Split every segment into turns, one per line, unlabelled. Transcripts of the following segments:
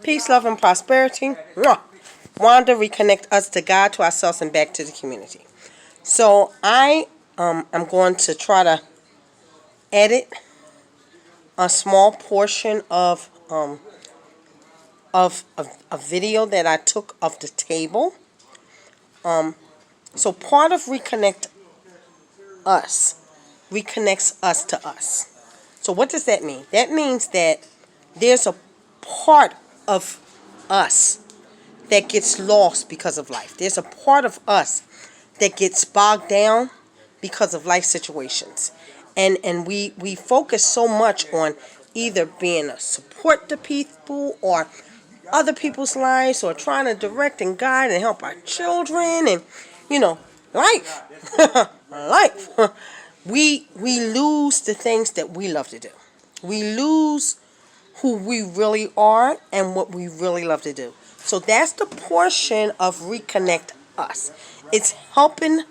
Peace, love, and prosperity. Mwah. Wanda, reconnect us to God, to ourselves, and back to the community. So I am going to try to edit a small portion of a video that I took of the table. So part of reconnect us reconnects us to us. So what does that mean? That means that there's a part of us that gets lost because of life. There's a part of us that gets bogged down because of life situations. And we focus so much on either being a support to people or other people's lives or trying to direct and guide and help our children and, life. Life. We lose the things that we love to do. We lose who we really are and what we really love to do. So that's the portion of reconnect us. It's helping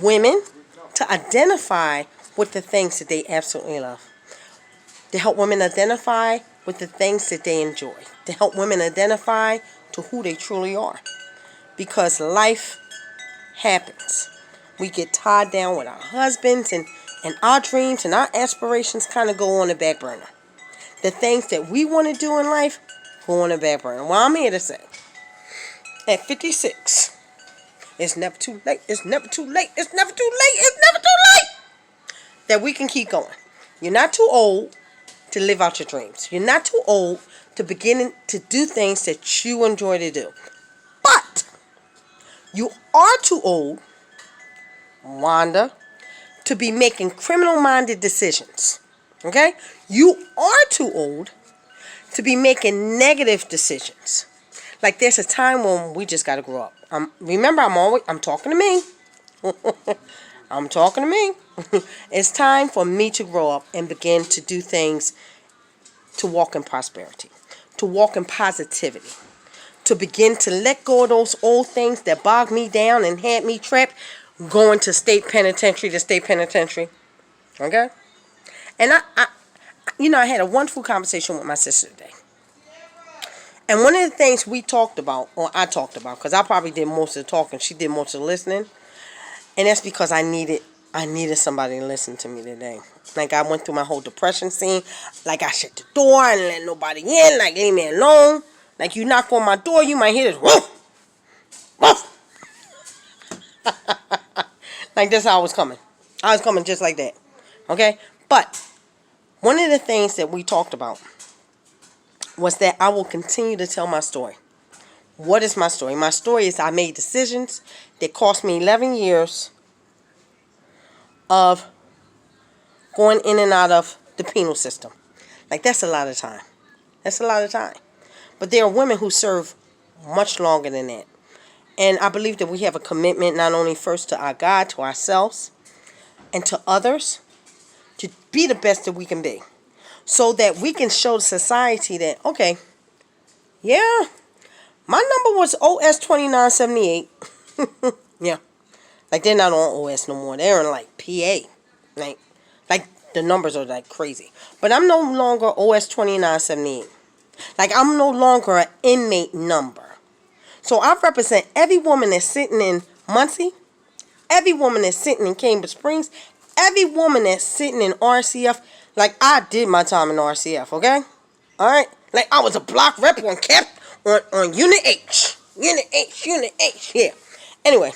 women to identify with the things that they absolutely love. To help women identify with the things that they enjoy. To help women identify to who they truly are. Because life happens. We get tied down with our husbands and our dreams and our aspirations kind of go on the back burner. The things that we want to do in life go on the back burner. Well, I'm here to say, at 56, it's never too late, it's never too late, it's never too late, it's never too late that we can keep going. You're not too old to live out your dreams. You're not too old to begin to do things that you enjoy to do. But you are too old, Wanda, to be making criminal-minded decisions. Okay? You are too old to be making negative decisions. Like there's a time when we just got to grow up. Remember, I'm talking to me. I'm talking to me. It's time for me to grow up and begin to do things to walk in prosperity, to walk in positivity, to begin to let go of those old things that bogged me down and had me trapped, going to state penitentiary to state penitentiary. Okay? And I had a wonderful conversation with my sister today. And one of the things we talked about, or I talked about, because I probably did most of the talking, she did most of the listening, and that's because I needed somebody to listen to me today. Like I went through my whole depression scene, like I shut the door and let nobody in, like leave me alone. Like you knock on my door, you might hear this, woof, woof. Like that's how I was coming. I was coming just like that. Okay? But one of the things that we talked about was that I will continue to tell my story. What is my story? My story is I made decisions that cost me 11 years of going in and out of the penal system. Like that's a lot of time. That's a lot of time. But there are women who serve much longer than that. And I believe that we have a commitment not only first to our God, to ourselves, and to others, to be the best that we can be. So that we can show society that, okay, yeah, my number was OS 2978. Yeah. Like they're not on OS no more. They're on like PA. Like the numbers are like crazy. But I'm no longer OS 2978. Like I'm no longer an inmate number. So I represent every woman that's sitting in Muncie, every woman that's sitting in Cambridge Springs, every woman that's sitting in RCF. Like I did my time in RCF, okay? Alright? Like I was a block rep on on Unit H. Unit H, yeah. Anyway,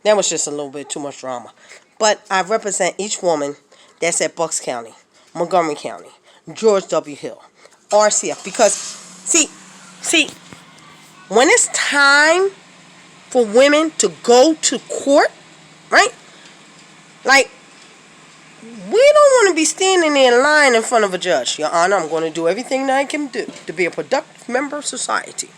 that was just a little bit too much drama. But I represent each woman that's at Bucks County, Montgomery County, George W. Hill, RCF. Because, see, when it's time for women to go to court, right? Like, we don't want to be standing there in line in front of a judge. Your Honor, I'm going to do everything that I can do to be a productive member of society.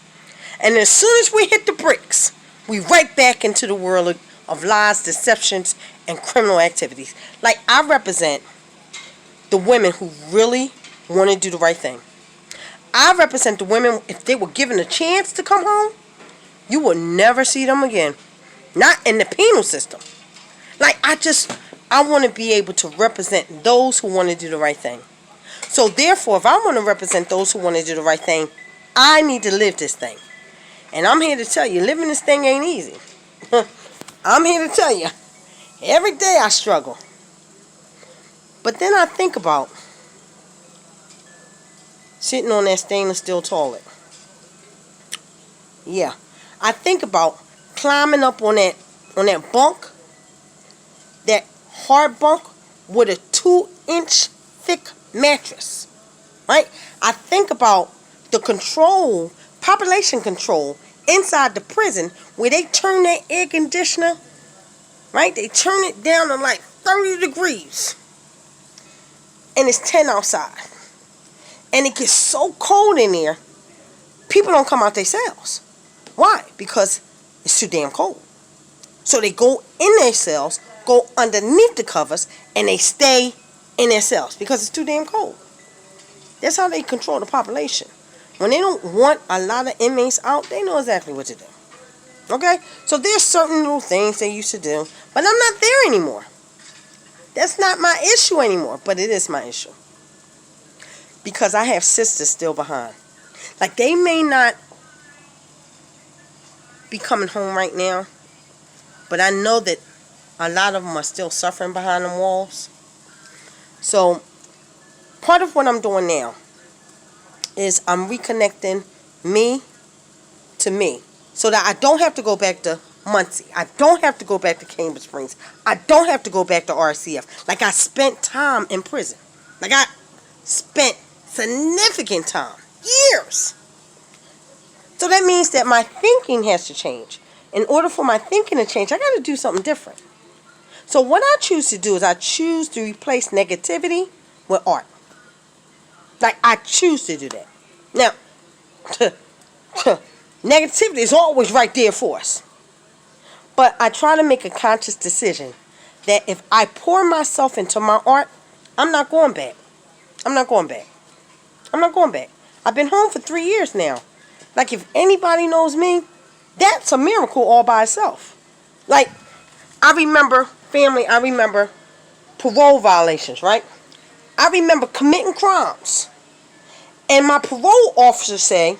And as soon as we hit the bricks, we right back into the world of lies, deceptions, and criminal activities. Like, I represent the women who really want to do the right thing. I represent the women, if they were given a chance to come home, you will never see them again. Not in the penal system. Like, I want to be able to represent those who want to do the right thing. So, therefore, if I want to represent those who want to do the right thing, I need to live this thing. And I'm here to tell you, living this thing ain't easy. I'm here to tell you, every day I struggle. But then I think about sitting on that stainless steel toilet. Yeah. I think about climbing up on that bunk, that hard bunk with a 2-inch thick mattress. Right? I think about the control, population control inside the prison where they turn that air conditioner, right? They turn it down to like 30 degrees. And it's 10 outside. And it gets so cold in there, people don't come out their cells. Why? Because it's too damn cold. So they go in their cells, go underneath the covers, and they stay in their cells because it's too damn cold. That's how they control the population. When they don't want a lot of inmates out, they know exactly what to do. Okay? So there's certain little things they used to do, but I'm not there anymore. That's not my issue anymore, but it is my issue. Because I have sisters still behind. Like, they may not be coming home right now, but I know that a lot of them are still suffering behind them walls. So, part of what I'm doing now is I'm reconnecting me to me so that I don't have to go back to Muncie. I don't have to go back to Cambridge Springs. I don't have to go back to RCF. Like, I spent time in prison. Like, I spent significant time. Years. So that means that my thinking has to change. In order for my thinking to change, I got to do something different. So what I choose to do is I choose to replace negativity with art. Like, I choose to do that. Now, negativity is always right there for us. But I try to make a conscious decision that if I pour myself into my art, I'm not going back. I'm not going back. I'm not going back. I've been home for 3 years now. Like, if anybody knows me, that's a miracle all by itself. Like, I remember parole violations, right? I remember committing crimes. And my parole officer say,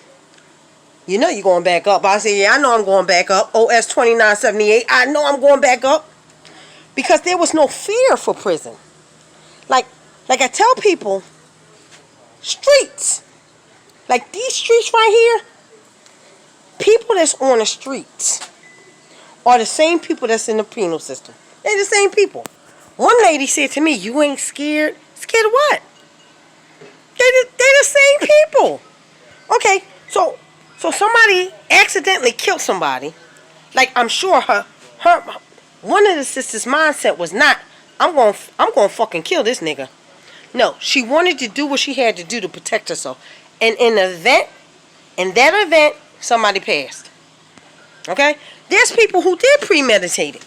you know you're going back up. I say, yeah, I know I'm going back up. OS 2978, I know I'm going back up. Because there was no fear for prison. Like I tell people, streets. Like these streets right here, people that's on the streets are the same people that's in the penal system. They're the same people. One lady said to me, you ain't scared? Scared of what? They're the same people. Okay, so somebody accidentally killed somebody. Like, I'm sure her one of the sisters' mindset was not, I'm going to fucking kill this nigga. No, she wanted to do what she had to do to protect herself. And in that event, somebody passed. Okay? There's people who did premeditate it.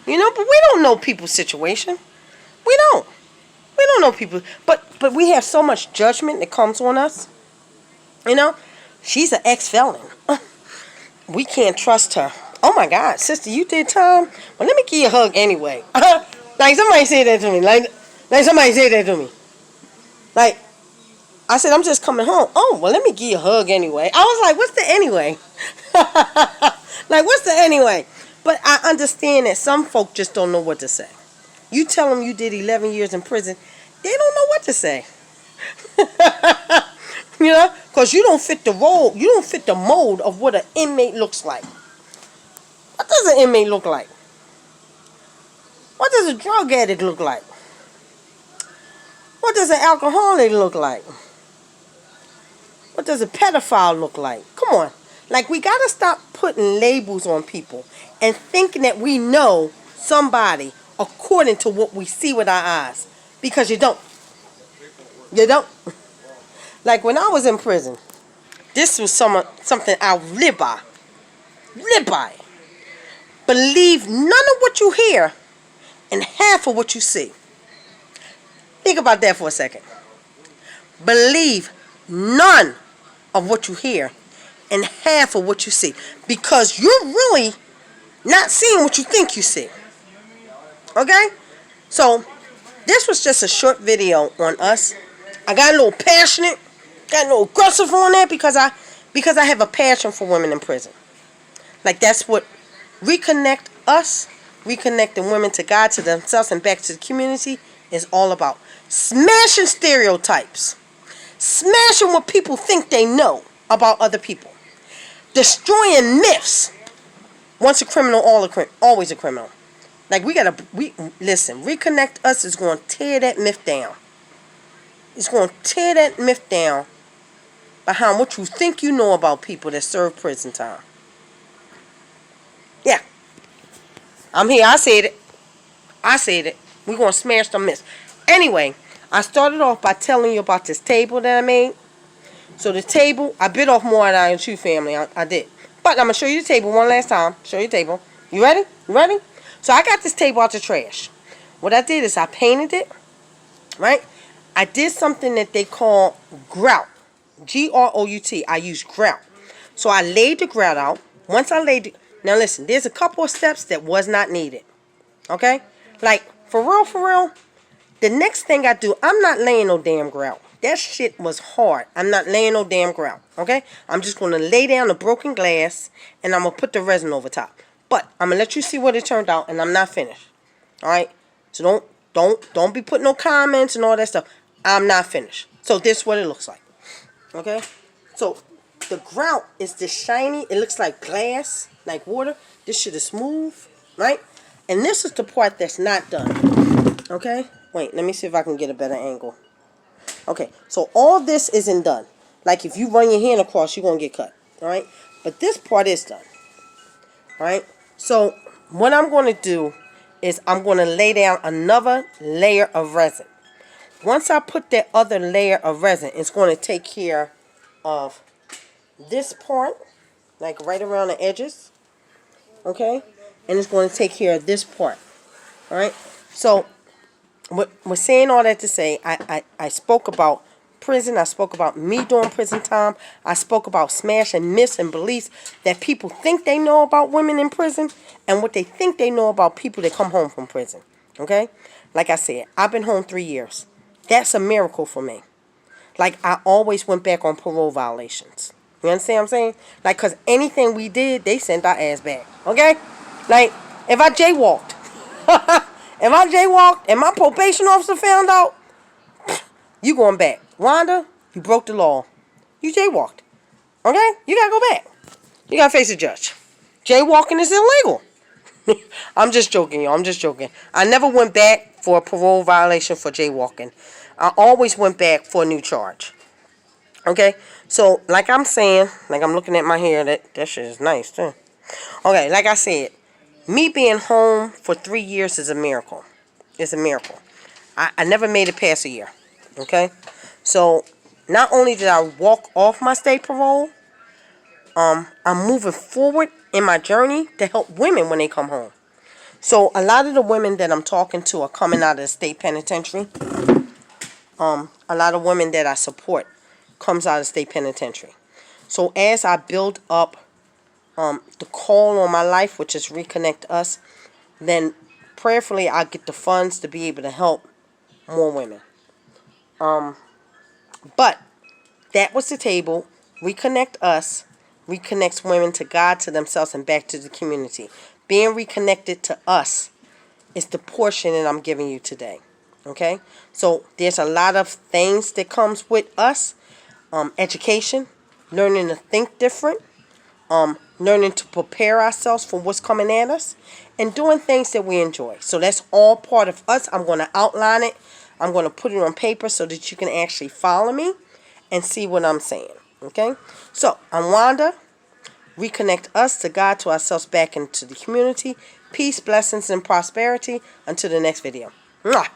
You know, but we don't know people's situation. We don't know people. But we have so much judgment that comes on us. You know? She's an ex-felon. We can't trust her. Oh my God, sister, you did time? Well, let me give you a hug anyway. Like, somebody say that to me. Like somebody say that to me. Like, I said, I'm just coming home. Oh, well, let me give you a hug anyway. I was like, what's the anyway? Like, what's the anyway? But I understand that some folk just don't know what to say. You tell them you did 11 years in prison, they don't know what to say. You know? Because you don't fit the role, you don't fit the mold of what an inmate looks like. What does an inmate look like? What does a drug addict look like? What does an alcoholic look like? What does a pedophile look like? Come on. Like, we got to stop putting labels on people and thinking that we know somebody according to what we see with our eyes. Because you don't. You don't. Like, when I was in prison, this was something I live by. Live by. Believe none of what you hear and half of what you see. Think about that for a second. Believe none of what you hear and half of what you see. Because you're really not seeing what you think you see. Okay? So, this was just a short video on us. I got a little passionate. Got no aggressive on that because I have a passion for women in prison. Like that's what reconnect us, reconnecting women to God, to themselves, and back to the community is all about. Smashing stereotypes. Smashing what people think they know about other people. Destroying myths. Once a criminal, always a criminal. Like listen, reconnect us is going to tear that myth down. It's going to tear that myth down behind what you think you know about people that serve prison time. Yeah. I'm here. I said it. We're going to smash the myths. Anyway, I started off by telling you about this table that I made. So the table, I bit off more than I chew, family. I did. But I'm going to show you the table one last time. Show you the table. You ready? You ready? So I got this table out the trash. What I did is I painted it. Right? I did something that they call grout. Grout. I use grout. So I laid the grout out. Once I laid it. Now listen, there's a couple of steps that was not needed. Okay? Like, for real, the next thing I do, I'm not laying no damn grout. That shit was hard. I'm not laying no damn grout. Okay? I'm just going to lay down the broken glass and I'm going to put the resin over top. But I'm going to let you see what it turned out and I'm not finished. Alright? So don't be putting no comments and all that stuff. I'm not finished. So this is what it looks like. Okay? So the grout is this shiny. It looks like glass, like water. This shit is smooth, right? And this is the part that's not done. Okay? Wait, let me see if I can get a better angle. Okay, so all this isn't done. Like if you run your hand across, you're going to get cut. Alright? But this part is done. Alright? So what I'm going to do is I'm going to lay down another layer of resin. Once I put that other layer of resin, it's going to take care of this part, like right around the edges. Okay? And it's going to take care of this part. Alright? So we're saying all that to say, I spoke about prison. I spoke about me doing prison time. I spoke about smashing myths and beliefs that people think they know about women in prison and what they think they know about people that come home from prison. Okay? Like I said, I've been home 3 years. That's a miracle for me. Like, I always went back on parole violations. You understand what I'm saying? Like, because anything we did, they sent our ass back. Okay? Like, if I jaywalked, and my probation officer found out, you going back. Wanda, you broke the law. You jaywalked. Okay? You got to go back. You got to face a judge. Jaywalking is illegal. I'm just joking, y'all. I'm just joking. I never went back for a parole violation for jaywalking. I always went back for a new charge. Okay? So, like I'm saying, like I'm looking at my hair, that shit is nice, too. Okay, like I said, me being home for 3 years is a miracle. It's a miracle. I never made it past a year. Okay? So, not only did I walk off my state parole, I'm moving forward in my journey to help women when they come home. So, a lot of the women that I'm talking to are coming out of the state penitentiary. A lot of women that I support comes out of state penitentiary. So, as I build up the call on my life, which is Reconnect Us, then prayerfully I get the funds to be able to help more women. But that was the table. Reconnect Us reconnects women to God, to themselves, and back to the community. Being reconnected to us is the portion that I'm giving you today. Okay? So there's a lot of things that comes with us. Education, learning to think different, learning to prepare ourselves for what's coming at us, and doing things that we enjoy. So that's all part of us. I'm going to outline it. I'm going to put it on paper so that you can actually follow me and see what I'm saying. Okay? So, I'm Wanda. Reconnect us to God, to ourselves, back into the community. Peace, blessings, and prosperity. Until the next video. Mwah.